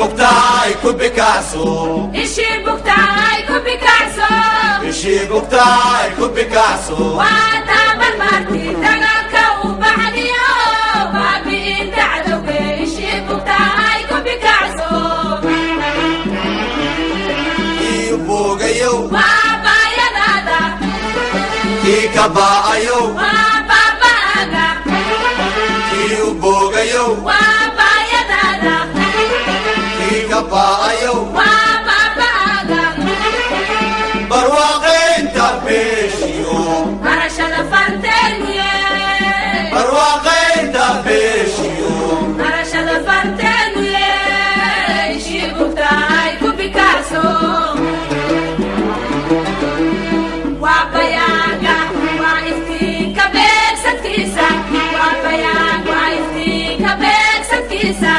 bugtaay ku Picasso ishii bugtaay ku Picasso ishii bugtaay ku Picasso waa tabar martii dagaalka u baxdiyo baabi'inta cadowga ishii bugtaay ku Picasso iyo boogayo waa baayadaada kii ka ba'ayo waa baaba'aaga iyo boogayo waa baayadaada kii ka ba'ayo waa baaba'aaga barwaaqaynta beeshiyo barashada farteeniye barwaaqaynta beeshiyo barashada farteeniye ishii bugtaay ku Picasso waa bayaaga waa iftiinka beegsadkiisa waa bayaag waa iftiinka beegsadkiisa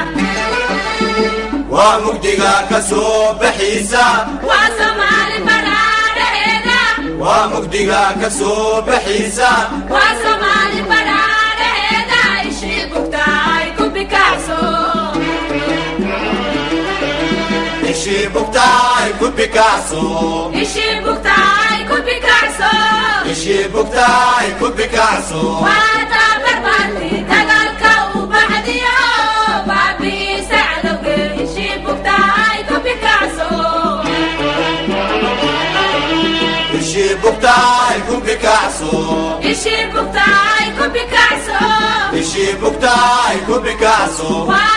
waa mugdiga ka soo baxiisa waa Soomaali badhaadhaheeda waa mugdiga ka soo baxiisa waa Soomaali badhaadhaheeda ishii bugtaay ku Picasso ishii bugtaay ku Picasso ishii bugtaay ku Picasso ishii bugtaay ku Picasso waa tabar martii dagaalka u baxdiyo baabi'isa cadowga ishii bugtaay ku Picasso ishii bugtaay ku Picasso ishii bugtaay ku Picasso ishii bugtaay ku Picasso waa